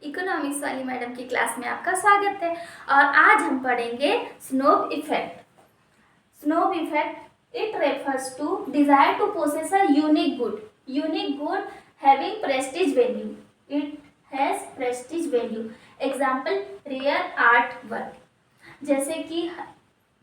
Economics वाली madam की class में आपका स्वागत है। और आज हम पढ़ेंगे snob effect. Snob effect it refers to desire to possess a unique good having prestige value. It has prestige value. Example rare art work. जैसे कि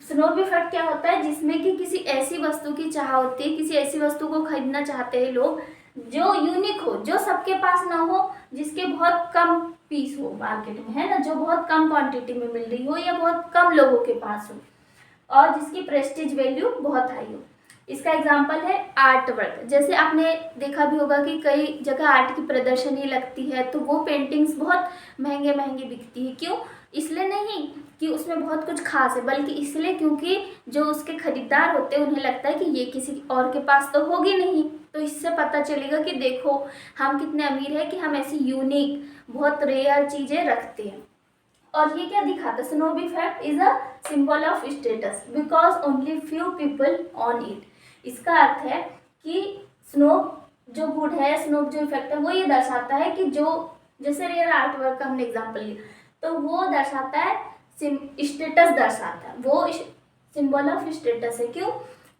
स्नोब इफेक्ट क्या होता है, जिसमें कि किसी ऐसी वस्तु की चाह होती है, किसी ऐसी वस्तु को खरीदना चाहते हैं लोग जो यूनिक हो, जो सबके पास ना हो, जिसके बहुत कम पीस हो मार्केट में, है ना, जो बहुत कम क्वांटिटी में मिल रही हो या बहुत कम लोगों के पास हो और जिसकी प्रेस्टीज वैल्यू बहुत हाई हो। इसका एग्जाम्पल है आर्ट वर्क। जैसे आपने देखा भी होगा कि कई जगह आर्ट की प्रदर्शनी लगती है तो वो पेंटिंग्स बहुत महंगे महंगे बिकती है। क्यों? इसलिए नहीं कि उसमें बहुत कुछ खास है, बल्कि इसलिए क्योंकि जो उसके खरीदार होते हैं उन्हें लगता है कि ये किसी और के पास तो होगी नहीं। तो इससे पता चलेगा कि देखो हम कितने अमीर हैं कि हम ऐसी यूनिक बहुत रेयर चीज़ें रखते हैं। और ये क्या दिखाता है? Snob effect is a symbol of status because only few people on it. इसका अर्थ है कि स्नोब जो गुड है, स्नोब जो इफेक्ट है, वो ये दर्शाता है कि जो जैसे रेयर आर्ट वर्क का हमने एग्जाम्पल लिया तो वो दर्शाता है स्टेटस दर्शाता है, वो सिंबल ऑफ स्टेटस है। क्यों?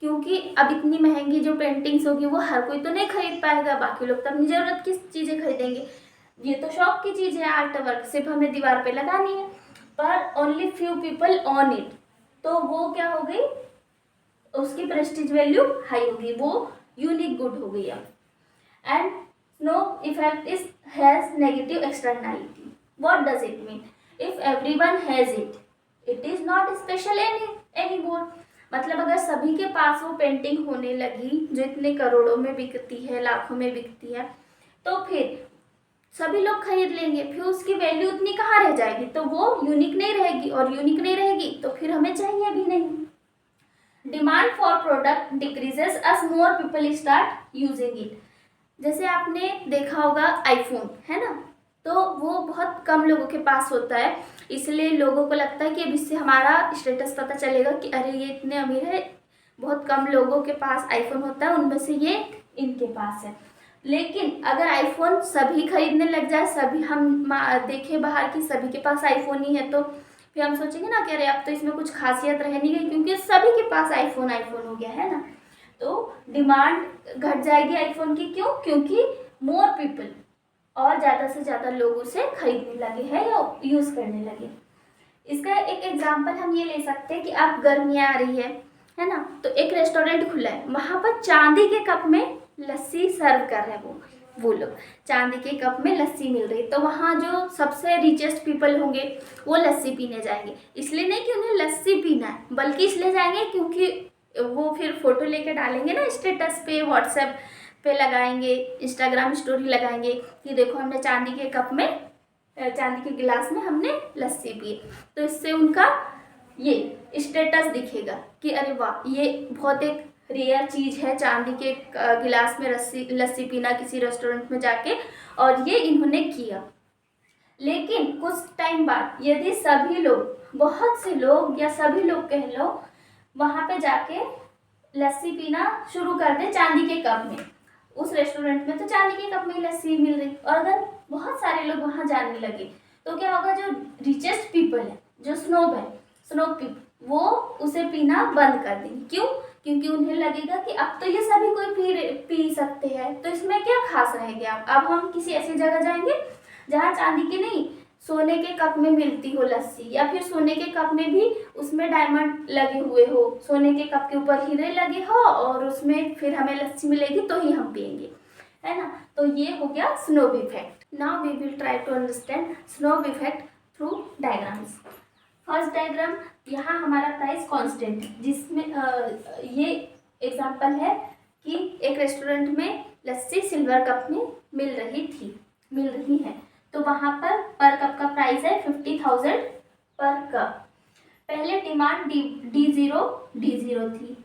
क्योंकि अब इतनी महंगी जो पेंटिंग्स होगी वो हर कोई तो नहीं खरीद पाएगा, बाकी लोग तो अपनी ज़रूरत की चीज़ें खरीदेंगे। ये तो शौक की चीज़ है, आर्ट वर्क सिर्फ हमें दीवार पे लगानी है, पर only few people on it, तो वो क्या हो गई, उसकी प्रेस्टीज वैल्यू हाई होगी, वो यूनिक गुड हो गई अब। And snow effect is has negative externality. What does it mean? If everyone has it, it is not special any more. मतलब अगर सभी के पास वो पेंटिंग होने लगी जो इतने करोड़ों में बिकती है, लाखों में बिकती है, तो फिर सभी लोग खरीद लेंगे, फिर उसकी वैल्यू उतनी कहाँ रह जाएगी, तो वो यूनिक नहीं रहेगी, और यूनिक नहीं रहेगी तो फिर हमें चाहिए भी नहीं। Demand for product decreases as more people start using it. जैसे आपने देखा होगा आईफोन, है ना, तो वो बहुत कम लोगों के पास होता है, इसलिए लोगों को लगता है कि अब इससे हमारा स्टेटस पता चलेगा कि अरे ये इतने अमीर है, बहुत कम लोगों के पास आईफोन होता है, उनमें से ये इनके पास है। लेकिन अगर आईफोन सभी खरीदने लग जाए, सभी हम देखें बाहर की सभी के पास आईफोन ही है, तो फिर हम सोचेंगे ना कि अरे अब तो इसमें कुछ खासियत रह नहीं गई, क्योंकि सभी के पास आईफोन हो गया, है ना। तो डिमांड घट जाएगी आईफोन की। क्यों? क्योंकि मोर पीपल, और ज़्यादा से ज़्यादा लोग उसे खरीदने लगे हैं या यूज़ करने लगे। इसका एक एग्जांपल हम ये ले सकते हैं कि अब गर्मियाँ आ रही है ना, तो एक रेस्टोरेंट खुला है, वहाँ पर चांदी के कप में लस्सी सर्व कर रहे हैं वो लोग, चांदी के कप में लस्सी मिल रही है, तो वहाँ जो सबसे रिचेस्ट पीपल होंगे वो लस्सी पीने जाएंगे। इसलिए नहीं कि उन्हें लस्सी पीना है, बल्कि इसलिए जाएंगे क्योंकि वो फिर फोटो लेके डालेंगे ना स्टेटस पे, व्हाट्सएप पे लगाएंगे, इंस्टाग्राम स्टोरी लगाएंगे कि देखो हमने चांदी के कप में, चांदी के गिलास में हमने लस्सी पी। तो इससे उनका ये स्टेटस दिखेगा कि अरे वाह, ये बहुत एक रेयर चीज़ है चांदी के गिलास में लस्सी पीना किसी रेस्टोरेंट में जाके, और ये इन्होंने किया। लेकिन कुछ टाइम बाद यदि सभी लोग, बहुत से लोग या सभी लोग कह लो, वहाँ पे जाके लस्सी पीना शुरू कर दे चांदी के कप में, उस रेस्टोरेंट में तो चांदी के कप में ही लस्सी मिल रही, और अगर बहुत सारे लोग वहाँ जाने लगे तो क्या होगा, जो रिचेस्ट पीपल है, जो स्नोब पीपल, वो उसे पीना बंद कर देंगे। क्यों? क्योंकि उन्हें लगेगा कि अब तो ये सभी कोई पी सकते हैं, तो इसमें क्या खास रह गया। अब हम किसी ऐसी जगह जाएंगे जहाँ चांदी के नहीं, सोने के कप में मिलती हो लस्सी, या फिर सोने के कप में भी उसमें डायमंड लगे हुए हो, सोने के कप के ऊपर हीरे लगे हो, और उसमें फिर हमें लस्सी मिलेगी तो ही हम पियेंगे, है ना। तो ये हो गया snob effect. Now we will try to understand snob effect through diagrams. First diagram, यहाँ हमारा प्राइस कांस्टेंट है, जिसमें ये एग्जांपल है कि एक रेस्टोरेंट में लस्सी सिल्वर कप में मिल रही है, तो वहाँ पर कप का प्राइस है 50,000 पर कप। पहले डिमांड डी जीरो थी,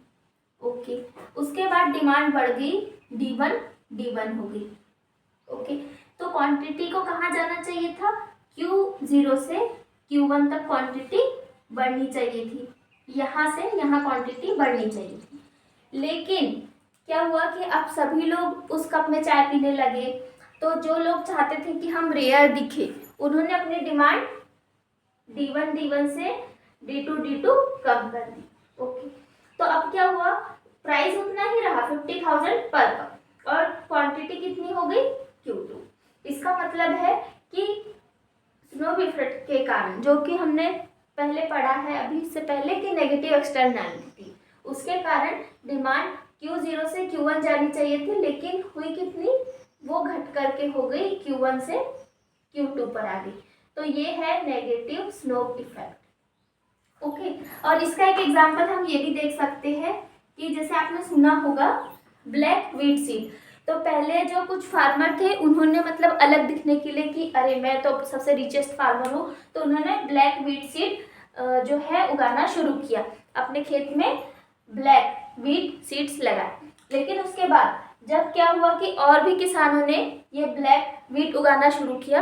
ओके। उसके बाद डिमांड बढ़ गई, D1 हो गई, ओके। तो क्वांटिटी को कहाँ जाना चाहिए था, Q0 से Q1 तक क्वांटिटी बढ़नी चाहिए थी, यहाँ से यहाँ क्वांटिटी बढ़नी चाहिए थी। लेकिन क्या हुआ कि अब सभी लोग उस कप में चाय पीने लगे, तो जो लोग चाहते थे कि हम रेयर दिखे उन्होंने अपनी डिमांड D1 से D2 कम कर दी। ओके, तो अब क्या हुआ, प्राइस उतना ही रहा 50,000 पर कप और क्वांटिटी कितनी हो गई Q2। इसका मतलब है कि स्नोव इफेक्ट के कारण, जो कि हमने पहले पढ़ा है अभी इससे पहले कि नेगेटिव एक्सटर्नैलिटी, उसके कारण डिमांड Q0 से Q1 जानी चाहिए थी, लेकिन हुई कितनी, वो घट करके हो गई Q1 से Q2 पर आ गई। तो ये है नेगेटिव स्नोव इफेक्ट। ओके, और इसका एक एग्जांपल हम ये भी देख सकते हैं कि जैसे आपने सुना होगा ब्लैक वीट सीड। तो पहले जो कुछ फार्मर थे उन्होंने मतलब अलग दिखने के लिए कि अरे मैं तो सबसे रिचेस्ट फार्मर हूँ, तो उन्होंने ब्लैक वीट सीड जो है उगाना शुरू किया, अपने खेत में ब्लैक वीट सीड्स लगाए। लेकिन उसके बाद जब क्या हुआ कि और भी किसानों ने ये ब्लैक वीट उगाना शुरू किया,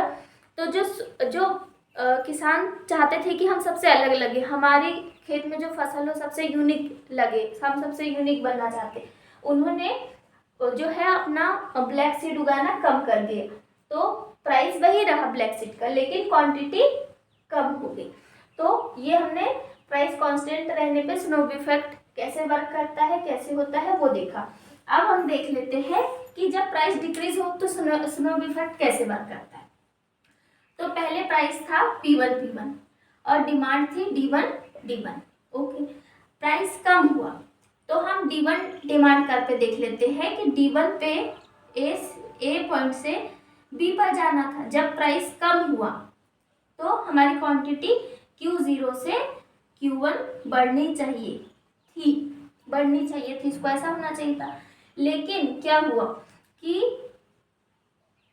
तो जो किसान चाहते थे कि हम सबसे अलग लगे, हमारी खेत में जो फसल हो सबसे यूनिक लगे, हम सबसे यूनिक बनना चाहते, उन्होंने जो है अपना ब्लैक सीड उगाना कम कर दिया। तो प्राइस वही रहा ब्लैक सीड का, लेकिन क्वांटिटी कम हो गई। तो ये हमने प्राइस कांस्टेंट रहने पे स्नोव इफेक्ट कैसे वर्क करता है, कैसे होता है वो देखा। अब हम देख लेते हैं कि जब प्राइस डिक्रीज हो तो स्नोव इफेक्ट कैसे वर्क करता है। तो पहले प्राइस था P1 और डिमांड थी D1। ओके, प्राइस कम हुआ तो हम D1 डिमांड कर पे देख लेते हैं कि D1 पे ए पॉइंट से B पर जाना था। जब प्राइस कम हुआ तो हमारी क्वांटिटी Q0 से Q1 बढ़नी चाहिए थी, इसको ऐसा होना चाहिए था। लेकिन क्या हुआ कि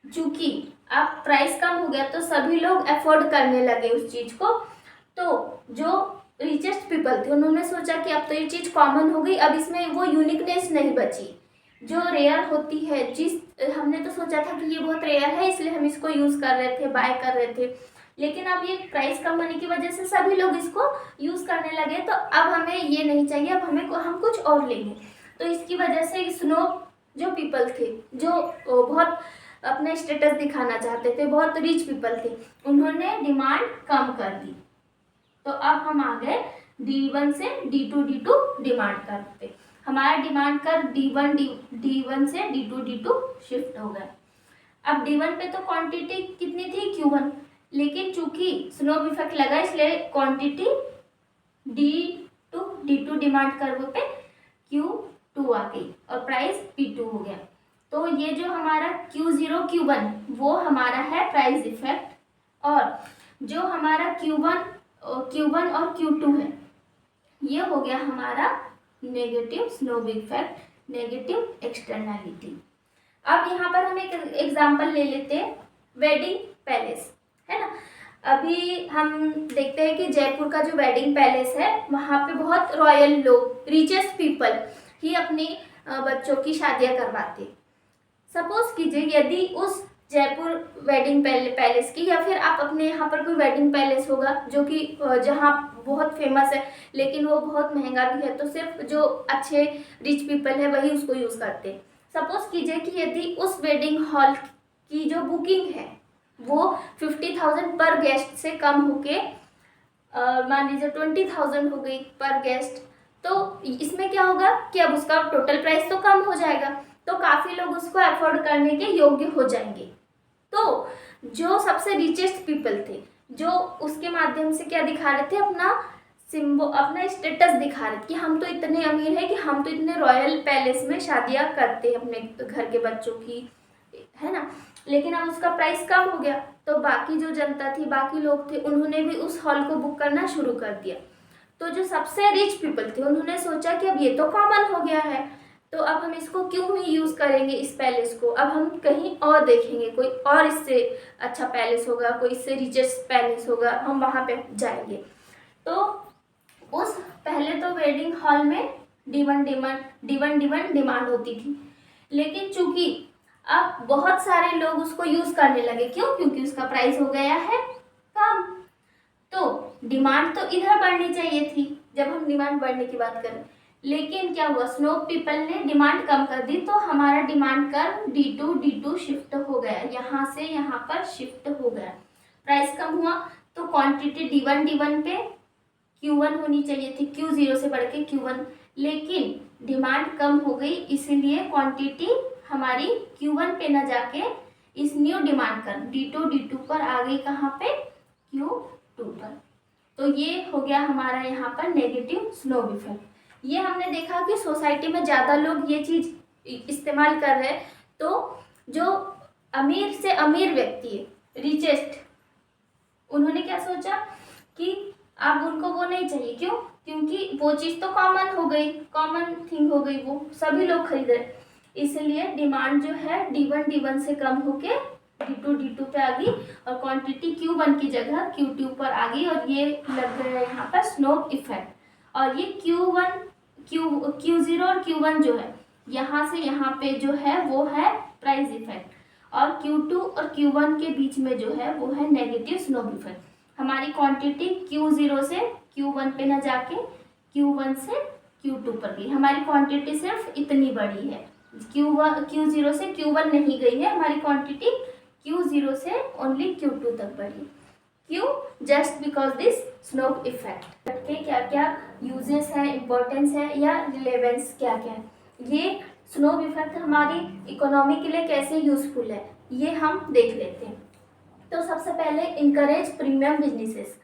चूंकि अब प्राइस कम हो गया तो सभी लोग अफोर्ड करने लगे उस चीज को। तो जो रिचेस्ट पीपल थे उन्होंने सोचा कि अब तो ये चीज कॉमन हो गई, अब इसमें वो यूनिकनेस नहीं बची जो रेयर होती है। हमने तो सोचा था कि ये बहुत रेयर है इसलिए हम इसको यूज कर रहे थे, बाय कर रहे थे, लेकिन अब ये प्राइस कम होने की वजह से सभी लोग इसको यूज करने लगे, तो अब हमें ये नहीं चाहिए, अब हम कुछ और लेंगे। तो इसकी वजह से स्नो जो पीपल थे, जो बहुत अपने स्टेटस दिखाना चाहते थे, बहुत रिच पीपल थे, उन्होंने डिमांड कम कर दी। तो अब हम आ गए D1 से D2 डिमांड कर पे। हमारा डिमांड कर D1 से D2 शिफ्ट हो गया। अब D1 पे तो क्वांटिटी कितनी थी Q1, लेकिन चूंकि स्नो इफेक्ट लगा इसलिए क्वांटिटी D2 डिमांड कर्व पे Q2 आ गई और प्राइस P2 हो गया। तो ये जो हमारा Q0 Q1 वो हमारा है प्राइस इफेक्ट, और जो हमारा Q1 और Q2 है ये हो गया हमारा negative snow effect, negative externality. अब यहाँ पर हम एक एग्जांपल ले लेते हैं, वेडिंग पैलेस है ना। अभी हम देखते हैं कि जयपुर का जो वेडिंग पैलेस है वहाँ पे बहुत रॉयल लोग, रिचेस्ट पीपल ही अपनी बच्चों की शादियाँ करवाते। सपोज कीजिए यदि उस जयपुर वेडिंग पैलेस की, या फिर आप अपने यहाँ पर कोई वेडिंग पैलेस होगा जो कि जहाँ बहुत फेमस है लेकिन वो बहुत महंगा भी है, तो सिर्फ जो अच्छे रिच पीपल है वही उसको यूज़ करते हैं। सपोज कीजिए कि यदि उस वेडिंग हॉल की जो बुकिंग है वो 50,000 पर गेस्ट से कम होके मान लीजिए 20,000 हो गई पर गेस्ट, तो इसमें क्या होगा कि अब उसका टोटल प्राइस तो कम हो जाएगा, तो काफ़ी लोग उसको अफोर्ड करने के योग्य हो जाएंगे। तो जो सबसे रिचेस्ट पीपल थे जो उसके माध्यम से क्या दिखा रहे थे, अपना स्टेटस दिखा रहे थे कि हम तो इतने अमीर हैं कि हम तो इतने रॉयल पैलेस में शादियाँ करते हैं अपने घर के बच्चों की, है ना। लेकिन अब उसका प्राइस कम हो गया तो बाकी जो जनता थी, बाकी लोग थे, उन्होंने भी उस हॉल को बुक करना शुरू कर दिया। तो जो सबसे रिच पीपल थे उन्होंने सोचा कि अब ये तो कॉमन हो गया है, तो अब हम इसको क्यों ही यूज़ करेंगे इस पैलेस को, अब हम कहीं और देखेंगे, कोई और इससे अच्छा पैलेस होगा, कोई इससे रिचेस्ट पैलेस होगा, हम वहाँ पे जाएंगे। तो उस पहले तो वेडिंग हॉल में D1 डिमांड होती थी, लेकिन चूंकि अब बहुत सारे लोग उसको यूज़ करने लगे, क्यों, क्योंकि उसका प्राइस हो गया है कम, तो डिमांड तो इधर बढ़नी चाहिए थी जब हम डिमांड बढ़ने की बात करें। लेकिन क्या हुआ, स्नो पीपल ने डिमांड कम कर दी, तो हमारा डिमांड कर D2 शिफ्ट हो गया, यहाँ से यहाँ पर शिफ्ट हो गया, प्राइस कम हुआ तो क्वांटिटी D1 पे Q1 होनी चाहिए थी, Q0 से बढ़ के Q1, लेकिन डिमांड कम हो गई, इसीलिए क्वांटिटी हमारी Q1 पे न जाके इस न्यू डिमांड पर D2 पर आ गई, कहाँ पे, Q2 पर। तो ये हो गया हमारा यहाँ पर नेगेटिव स्नोब इफेक्ट। ये हमने देखा कि सोसाइटी में ज़्यादा लोग ये चीज़ इस्तेमाल कर रहे हैं, तो जो अमीर से अमीर व्यक्ति है, रिचेस्ट, उन्होंने क्या सोचा कि अब उनको वो नहीं चाहिए, क्यों, क्योंकि वो चीज़ तो कॉमन हो गई, कॉमन थिंग हो गई, वो सभी लोग खरीद रहे, इसलिए डिमांड जो है D1 से कम होके D2 पे आ गई और क्वांटिटी Q1 की जगह Q2 पर आ गई, और ये लग गया यहाँ पर स्नोब इफेक्ट। और ये Q0 और Q1 जो है, यहाँ से यहाँ पे जो है वो है प्राइस इफेक्ट, और Q2 और Q1 के बीच में जो है वो है नेगेटिव स्नोब इफेक्ट। हमारी क्वांटिटी Q0 से Q1 पे न जाके Q1 से Q2 पर गई, हमारी क्वांटिटी सिर्फ इतनी बड़ी है, Q0 से Q1 नहीं गई है, हमारी क्वांटिटी Q0 से ओनली Q2 तक बढ़ी। क्यों? Just because this snob effect के क्या क्या यूजेस हैं, इम्पोर्टेंस है या रिलेवेंस क्या क्या है, ये स्नोब इफेक्ट हमारी इकोनॉमी के लिए कैसे यूजफुल है, ये हम देख लेते हैं। तो सबसे पहले encourage premium businesses,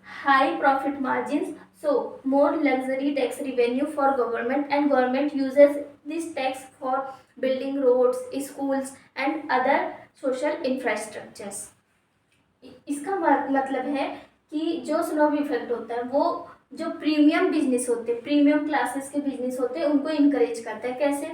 high profit margins, so more luxury tax revenue for government, and government uses this tax for building roads, schools and other social infrastructures। इसका मतलब है कि जो स्नोब इफेक्ट होता है वो जो प्रीमियम बिजनेस होते हैं, प्रीमियम क्लासेस के बिजनेस होते हैं, उनको इनकरेज करता है। कैसे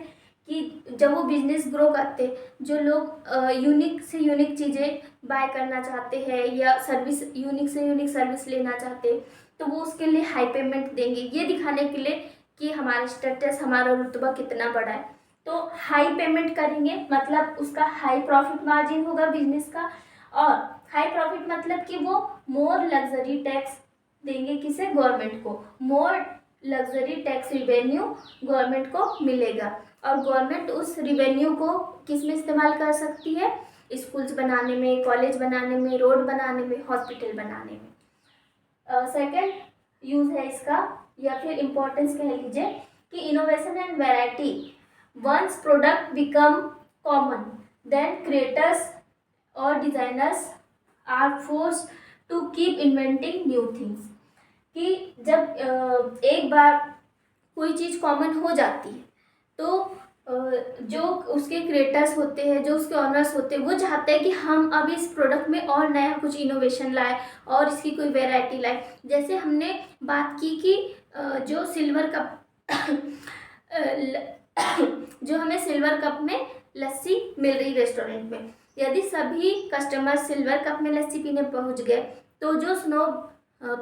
कि जब वो बिजनेस ग्रो करते, जो लोग यूनिक से यूनिक चीज़ें बाय करना चाहते हैं या सर्विस, यूनिक से यूनिक सर्विस लेना चाहते हैं, तो वो उसके लिए हाई पेमेंट देंगे, ये दिखाने के लिए कि हमारा स्टेटस, हमारा रुतबा कितना बड़ा है। तो हाई पेमेंट करेंगे मतलब उसका हाई प्रॉफिट मार्जिन होगा बिजनेस का, और हाई प्रॉफिट मतलब कि वो मोर लग्जरी टैक्स देंगे, किसे, गवर्नमेंट को, मोर लग्जरी टैक्स रिवेन्यू गवर्नमेंट को मिलेगा, और गवर्नमेंट उस रिवेन्यू को किस में इस्तेमाल कर सकती है, स्कूल्स बनाने में, कॉलेज बनाने में, रोड बनाने में, हॉस्पिटल बनाने में। सेकेंड यूज़ है इसका, या फिर इम्पोर्टेंस कह लीजिए, कि innovation and variety, once product become common then creators और designers are forced to keep inventing new things, कि जब एक बार कोई चीज़ कॉमन हो जाती है तो जो उसके क्रिएटर्स होते हैं, जो उसके ऑनर्स होते हैं, वो चाहते हैं कि हम अब इस प्रोडक्ट में और नया कुछ इनोवेशन लाए और इसकी कोई वैरायटी लाए। जैसे हमने बात की कि जो सिल्वर कप जो हमें सिल्वर कप में लस्सी मिल रही रेस्टोरेंट में, यदि सभी कस्टमर सिल्वर कप में लस्सी पीने पहुंच गए, तो जो स्नोब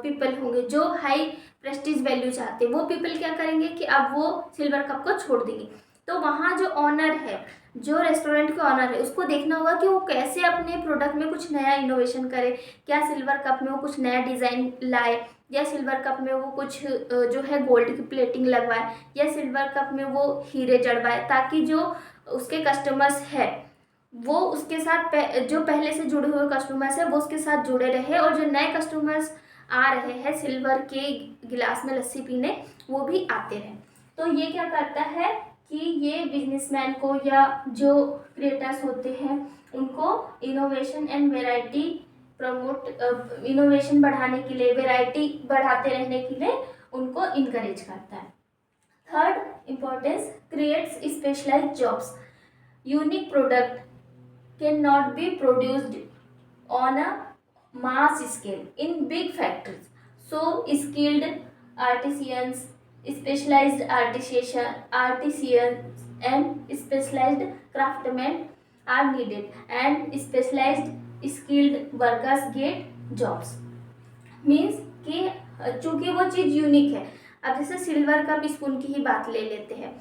पीपल होंगे, जो हाई प्रेस्टीज वैल्यू चाहते हैं, वो पीपल क्या करेंगे कि अब वो सिल्वर कप को छोड़ देंगे। तो वहाँ जो ऑनर है, जो रेस्टोरेंट के ऑनर है, उसको देखना होगा कि वो कैसे अपने प्रोडक्ट में कुछ नया इनोवेशन करे, क्या सिल्वर कप में वो कुछ नया डिज़ाइन लाए, या सिल्वर कप में वो कुछ जो है गोल्ड की प्लेटिंग लगवाए, या सिल्वर कप में वो हीरे जड़वाए, ताकि जो उसके कस्टमर्स है वो उसके साथ जो पहले से जुड़े हुए कस्टमर्स है वो उसके साथ जुड़े रहे, और जो नए कस्टमर्स आ रहे हैं सिल्वर के गिलास में लस्सी पीने, वो भी आते रहे। तो ये क्या करता है कि ये बिजनेसमैन को या जो क्रिएटर्स होते हैं उनको innovation and variety promote, innovation बढ़ाने के लिए, वैरायटी बढ़ाते रहने के लिए उनको इनकरेज करता है। Third importance, creates specialised jobs, unique product can not be produced on a mass scale in big factories, so skilled artisans, specialized artisans and specialized craftsmen are needed, and specialized skilled workers get jobs। Means कि चूँकि वो चीज़ unique है, अब जैसे silver cup spoon की ही बात ले लेते हैं,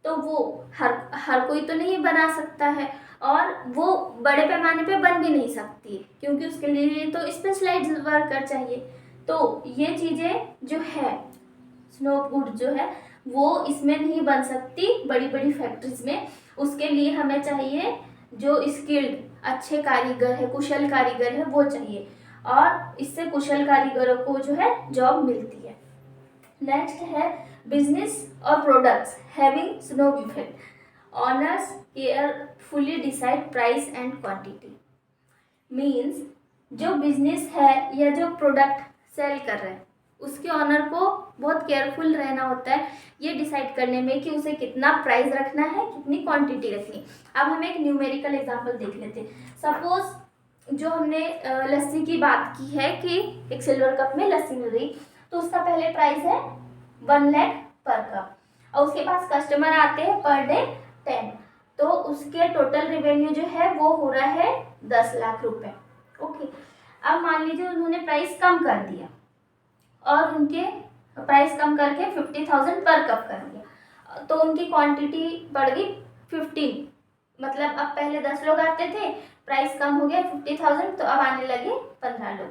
तो वो हर कोई तो नहीं बना सकता है, और वो बड़े पैमाने पे बन भी नहीं सकती, क्योंकि उसके लिए तो स्पेशलाइज्ड वर्कर चाहिए। तो ये चीज़ें जो है, स्नोब वुड जो है वो इसमें नहीं बन सकती बड़ी बड़ी फैक्ट्रीज में, उसके लिए हमें चाहिए जो स्किल्ड, अच्छे कारीगर है, कुशल कारीगर है, वो चाहिए। और इससे कुशल कारीगरों को जो है जॉब मिलती है। नेक्स्ट है बिजनेस और products having snow effect, honours carefully decide price and quantity. Means जो बिजनेस है या जो प्रोडक्ट सेल कर रहे हैं उसके ऑनर को बहुत केयरफुल रहना होता है ये डिसाइड करने में कि उसे कितना प्राइस रखना है, कितनी क्वांटिटी रखनी। अब हम एक न्यूमेरिकल एग्जांपल देख लेते हैं। सपोज जो हमने लस्सी की बात की है कि एक सिल्वर कप में लस्सी मिल रही, तो उसका पहले प्राइस है 1 लाख पर कप और उसके पास कस्टमर आते हैं पर डे 10, तो उसके टोटल रेवेन्यू जो है वो हो रहा है 10 लाख रुपए। ओके, अब मान लीजिए उन्होंने प्राइस कम कर दिया और उनके प्राइस कम करके 50,000 पर कप कर दिया, तो उनकी क्वांटिटी बढ़ गई 15। मतलब अब पहले 10 लोग आते थे, प्राइस कम हो गया 50,000, तो अब आने लगे 15 लोग,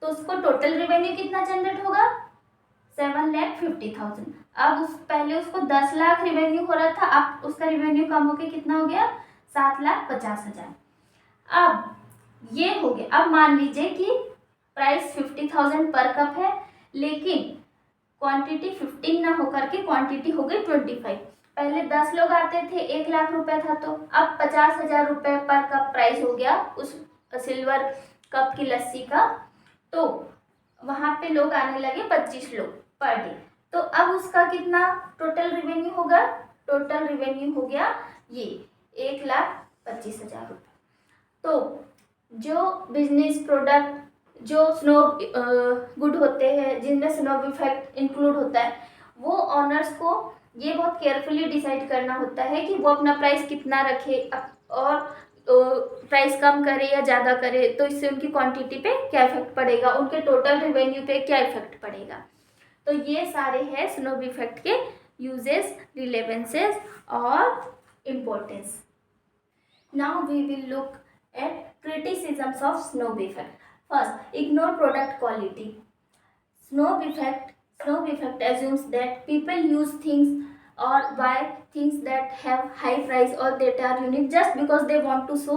तो उसको टोटल रेवेन्यू कितना जनरेट होगा 7,50,000। अब पहले उसको 10 लाख रेवेन्यू हो रहा था, अब उसका रेवेन्यू कम होकर कितना हो गया 7,50,000। अब ये हो गया। अब मान लीजिए कि प्राइस 50,000 पर कप है लेकिन क्वांटिटी 15 ना होकर के क्वांटिटी हो गई 25। पहले 10 लोग आते थे, 1 लाख रुपए था, तो अब 50,000 रुपए पर कप प्राइस हो गया उस सिल्वर कप की लस्सी का, तो वहाँ पे लोग आने लगे 25 लोग पर डे, तो अब उसका कितना टोटल रेवेन्यू होगा, टोटल रेवेन्यू हो गया ये 1,25,000 रुपये। तो जो बिजनेस प्रोडक्ट जो स्नो गुड होते हैं जिनमें स्नो इफेक्ट इंक्लूड होता है, वो ऑनर्स को ये बहुत केयरफुली डिसाइड करना होता है कि वो अपना प्राइस कितना रखे और प्राइस कम करे या ज़्यादा करे, तो इससे उनकी क्वांटिटी पे क्या इफेक्ट पड़ेगा, उनके टोटल रेवेन्यू पे क्या इफेक्ट पड़ेगा। तो ये सारे हैं स्नो इफेक्ट के यूजेस, रिलेवेंसेस और importance. Now we will look at criticisms of snow effect. First, ignore product quality. Snow effect assumes that people use things or buy things that have high price or that are unique just because they want to show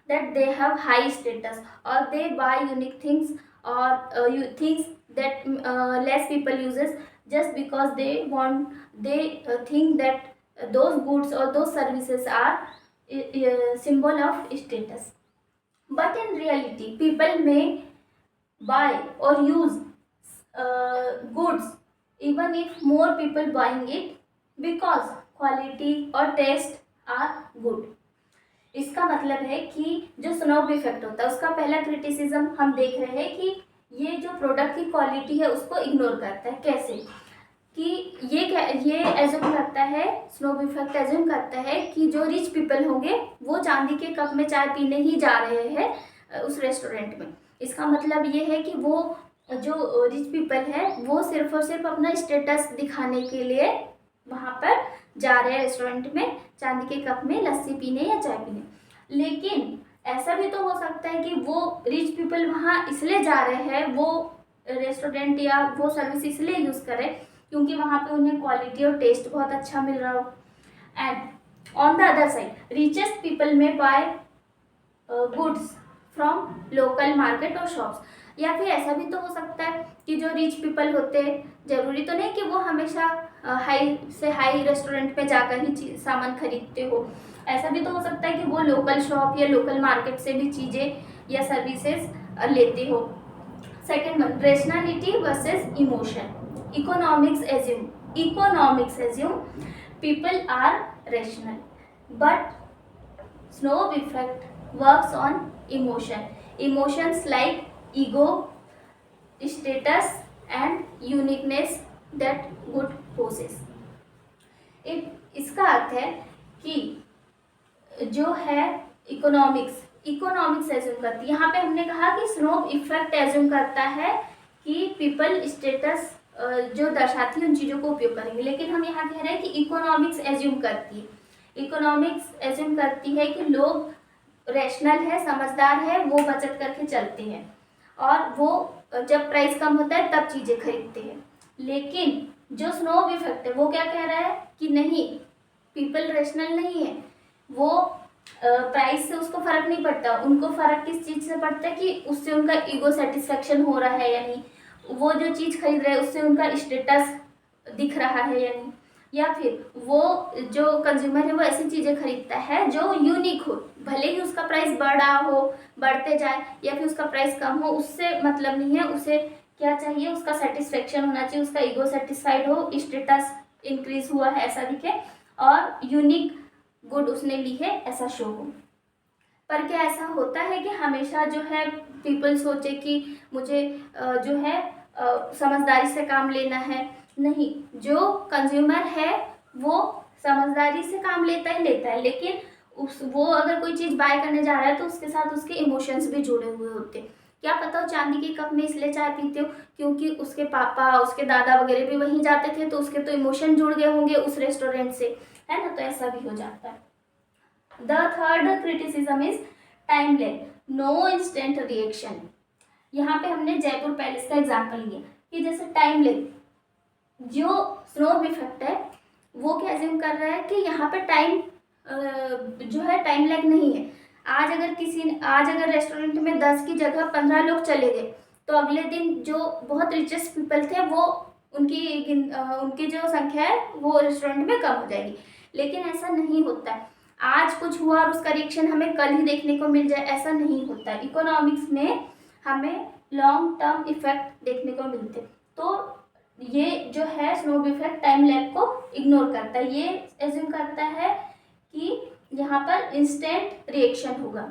that they have high status, or they buy unique things or things that less people uses just because they think that those goods or those services are symbol of status. But in reality, people may buy or use goods even if more people buying it because quality और taste are good. इसका मतलब है कि जो snow effect होता है उसका पहला क्रिटिसिज्म हम देख रहे हैं कि ये जो प्रोडक्ट की क्वालिटी है उसको इग्नोर करता है। कैसे कि ये एज्यूम करता है, स्नो इफेक्ट एज्यूम करता है कि जो रिच पीपल होंगे वो चांदी के कप में चाय पीने ही जा रहे हैं उस रेस्टोरेंट में। इसका मतलब ये है कि वो जो रिच पीपल है वो सिर्फ और सिर्फ अपना स्टेटस दिखाने के लिए वहाँ पर जा रहे हैं रेस्टोरेंट में चांदी के कप में लस्सी पीने या चाय पीने। लेकिन ऐसा भी तो हो सकता है कि वो रिच पीपल वहाँ इसलिए जा रहे हैं, वो रेस्टोरेंट या वो सर्विस इसलिए यूज़ करें क्योंकि वहाँ पे उन्हें क्वालिटी और टेस्ट बहुत अच्छा मिल रहा हो। And on the other side richest people में buy goods from local market और शॉप्स। या फिर ऐसा भी तो हो सकता है कि जो रिच पीपल होते हैं, ज़रूरी तो नहीं कि वो हमेशा हाई से हाई रेस्टोरेंट में जाकर ही सामान खरीदते हो। ऐसा भी तो हो सकता है कि वो लोकल शॉप या लोकल मार्केट से भी चीज़ें या सर्विसेज लेते हो। Second one, rationality versus emotion. Economics assume people are rational, but snow effect works on emotions like ego, status and uniqueness that good possess. इसका अर्थ है कि जो है इकोनॉमिक्स एज्यूम करती है। यहाँ पे हमने कहा कि स्नो इफेक्ट एज्यूम करता है कि पीपल स्टेटस जो दर्शाती है उन चीज़ों को उपयोग करेंगे, लेकिन हम यहाँ कह रहे हैं कि इकोनॉमिक्स एज्यूम करती है। इकोनॉमिक्स एज्यूम करती है कि लोग रैशनल है, समझदार है, वो बचत करके चलते हैं और वो जब प्राइस कम होता है तब चीज़ें खरीदते हैं। लेकिन जो स्नो इफेक्ट है वो क्या कह रहा है कि नहीं, पीपल रैशनल नहीं है, वो प्राइस से उसको फ़र्क नहीं पड़ता, उनको फ़र्क किस चीज़ से पड़ता है कि उससे उनका ईगो सेटिस्फेक्शन हो रहा है या नहीं, वो जो चीज़ खरीद रहे हैं उससे उनका स्टेटस दिख रहा है या नहीं, या फिर वो जो कंज्यूमर है वो ऐसी चीज़ें खरीदता है जो यूनिक हो, भले ही उसका प्राइस बढ़ा हो, बढ़ते जाए, या फिर उसका प्राइस कम हो, उससे मतलब नहीं है। उसे क्या चाहिए, उसका सेटिस्फेक्शन होना चाहिए, उसका ईगो सेटिस्फाइड हो, स्टेटस इंक्रीज हुआ है ऐसा दिखे, और यूनिक गुड उसने ली है ऐसा शो हो। पर क्या ऐसा होता है कि हमेशा जो है पीपल सोचे कि मुझे जो है समझदारी से काम लेना है? नहीं, जो कंज्यूमर है वो समझदारी से काम लेता है, लेकिन वो अगर कोई चीज़ बाय करने जा रहा है तो उसके साथ उसके इमोशंस भी जुड़े हुए होते हैं। क्या पता वो चांदी के कप में इसलिए चाय पीते हो क्योंकि उसके पापा, उसके दादा वगैरह भी वहीं जाते थे, तो उसके तो इमोशन जुड़ गए होंगे उस रेस्टोरेंट से, है ना? तो ऐसा भी हो जाता है। The third criticism is time lag, no instant reaction. यहाँ पे हमने जयपुर पैलेस का एग्जाम्पल लिया कि जैसे टाइम लैग, जो स्नोब इफेक्ट है वो क्या एज्यूम कर रहा है कि यहाँ पे टाइम जो है टाइम लैग नहीं है। आज अगर रेस्टोरेंट में 10 की जगह 15 लोग चले गए तो अगले दिन जो बहुत रिचेस्ट पीपल थे वो उनकी जो संख्या है वो रेस्टोरेंट में कम हो जाएगी। लेकिन ऐसा नहीं होता है, आज कुछ हुआ और उसका रिएक्शन हमें कल ही देखने को मिल जाए, ऐसा नहीं होता। इकोनॉमिक्स में हमें लॉन्ग टर्म इफेक्ट देखने को मिलते, तो ये जो है स्नोब इफेक्ट टाइम लैग को इग्नोर करता है, ये एज्यूम करता है कि यहाँ पर इंस्टेंट रिएक्शन होगा।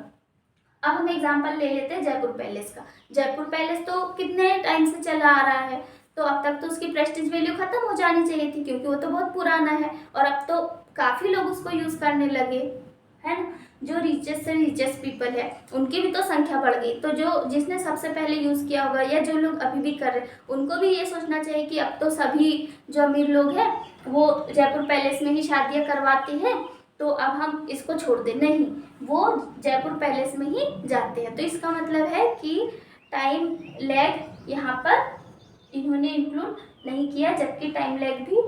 अब हम एग्जांपल ले लेते हैं जयपुर पैलेस का। जयपुर पैलेस तो कितने टाइम से चला आ रहा है, तो अब तक तो उसकी प्रेस्टीज वैल्यू खत्म हो जानी चाहिए थी क्योंकि वो तो बहुत पुराना है, और अब तो काफ़ी लोग उसको यूज़ करने लगे, है ना? जो रिचेस्ट से रिचेस्ट पीपल है उनकी भी तो संख्या बढ़ गई, तो जिसने सबसे पहले यूज़ किया होगा या जो लोग अभी भी कर रहे हैं उनको भी ये सोचना चाहिए कि अब तो सभी जो अमीर लोग हैं वो जयपुर पैलेस में ही शादियाँ करवाते हैं, तो अब हम इसको छोड़ दें। नहीं, वो जयपुर पैलेस में ही जाते हैं। तो इसका मतलब है कि टाइम लैग यहाँ पर इन्होंने इंक्लूड नहीं किया, जबकि टाइम लैग भी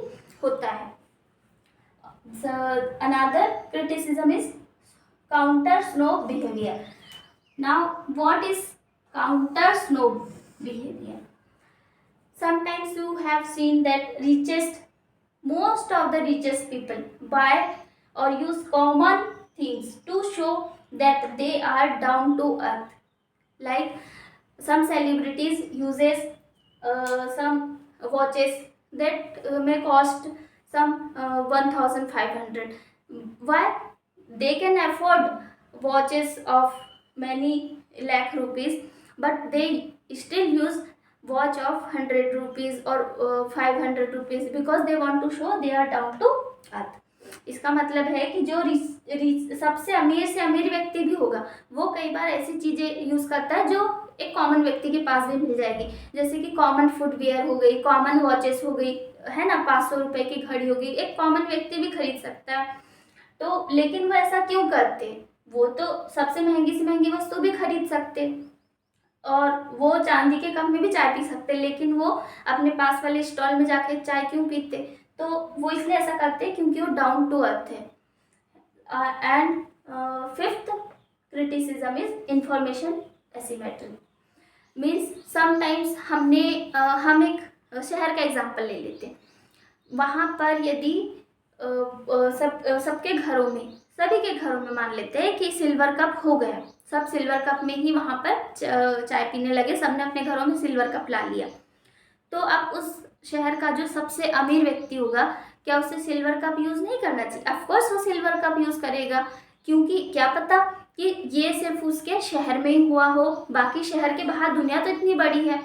होता है। Another criticism is counter snob behavior. Now, what is counter snob behavior? Sometimes you have seen that most of the richest people buy or use common things to show that they are down to earth. Like some celebrities uses some watches that may cost some 1500. Why? They can afford watches of many lakh rupees, but they still use watch of 100 rupees or 500 rupees because they want to show they are down to earth. इसका मतलब है कि जो सबसे अमीर से अमीर व्यक्ति भी होगा वो कई बार ऐसी चीज़ें यूज़ करता है जो एक कॉमन व्यक्ति के पास भी मिल जाएगी, जैसे कि कॉमन फुटवेयर हो गई, कॉमन वॉचेस हो गई, है ना? 500 रुपये की घड़ी होगी, एक कॉमन व्यक्ति भी खरीद सकता है। तो लेकिन वो ऐसा क्यों करते? वो तो सबसे महंगी से महंगी वस्तु भी खरीद सकते और वो चांदी के कप में भी चाय पी सकते, लेकिन वो अपने पास वाले स्टॉल में जाके चाय क्यों पीते? तो वो इसलिए ऐसा करते क्योंकि वो डाउन टू अर्थ है। And fifth criticism is information asymmetry. Means sometimes हम एक शहर का एग्जांपल ले लेते हैं। वहाँ पर यदि सबके घरों में, सभी के घरों में मान लेते हैं कि सिल्वर कप हो गया, सब सिल्वर कप में ही वहाँ पर चाय पीने लगे, सबने अपने घरों में सिल्वर कप ला लिया। तो अब उस शहर का जो सबसे अमीर व्यक्ति होगा क्या उसे सिल्वर कप यूज़ नहीं करना चाहिए? ऑफकोर्स वो सिल्वर कप यूज़ करेगा, क्योंकि क्या पता कि ये सिर्फ उसके शहर में ही हुआ हो, बाकी शहर के बाहर दुनिया तो इतनी बड़ी है,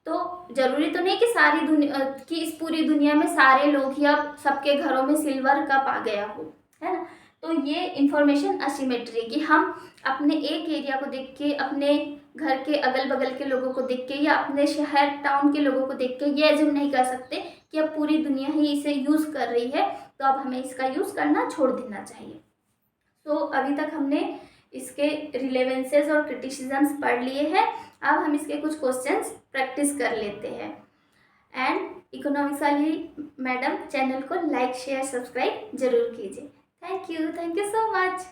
तो ज़रूरी तो नहीं कि सारी दुनिया कि इस पूरी दुनिया में सारे लोग ही अब सबके घरों में सिल्वर कप आ गया हो, है ना? तो ये इंफॉर्मेशन असिमेट्री कि हम अपने एक एरिया को देख के, अपने घर के अगल बगल के लोगों को देख के या अपने शहर टाउन के लोगों को देख के ये एज्यूम नहीं कर सकते कि अब पूरी दुनिया ही इसे यूज़ कर रही है, तो अब हमें इसका यूज़ करना छोड़ देना चाहिए। तो अभी तक हमने इसके रिलेवेंसेस और क्रिटिसिजम्स पढ़ लिए हैं। अब हम इसके कुछ क्वेश्चंस प्रैक्टिस कर लेते हैं। एंड इकोनॉमिक्स वाली मैडम चैनल को लाइक शेयर सब्सक्राइब जरूर कीजिए। Thank you so much.